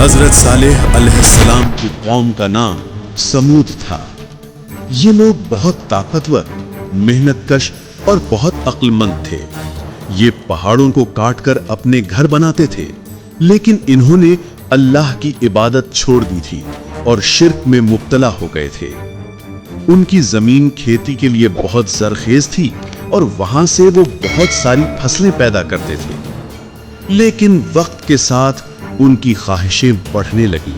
हजरत सालेह अलैहिस्सलाम की कौम का नाम समूद था। ये लोग बहुत ताकतवर, मेहनतकश और बहुत अक्लमंद थे। ये पहाड़ों को काटकर अपने घर बनाते थे, लेकिन इन्होंने अल्लाह की इबादत छोड़ दी थी और शिर्क में मुब्तला हो गए थे। उनकी जमीन खेती के लिए बहुत जरखेज थी और वहां से वो बहुत सारी फसलें पैदा करते थे, लेकिन वक्त के साथ उनकी ख्वाहिशें बढ़ने लगी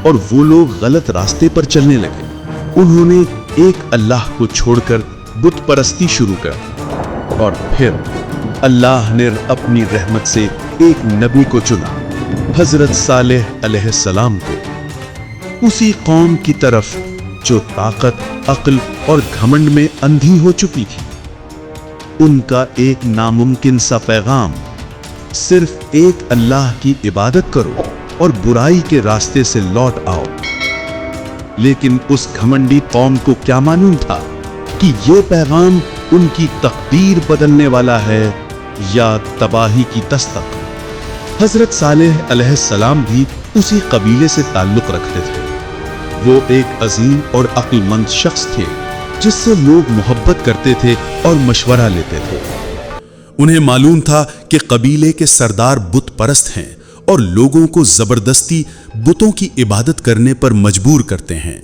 और वो लोग गलत रास्ते पर चलने लगे। उन्होंने एक अल्लाह को छोड़कर बुत परस्ती शुरू कर और फिर अल्लाह ने अपनी रहमत से एक नबी को चुना, हजरत सालेह अलैहिस्सलाम को, उसी कौम की तरफ जो ताकत, अक्ल और घमंड में अंधी हो चुकी थी। उनका एक नामुमकिन सा पैगाम, सिर्फ एक अल्लाह की इबादत करो और बुराई के रास्ते से लौट आओ। लेकिन उस घमंडी कौम को क्या मालूम था कि ये पैगाम उनकी तकदीर बदलने वाला है या तबाही की दस्तक। हजरत सालेह अलैहिस्सलाम भी उसी कबीले से ताल्लुक रखते थे। वो एक अजीम और अक्लमंद शख्स थे जिससे लोग मोहब्बत करते थे और मशवरा लेते थे। उन्हें मालूम था कि कबीले के सरदार बुत परस्त हैं और लोगों को जबरदस्ती बुतों की इबादत करने पर मजबूर करते हैं।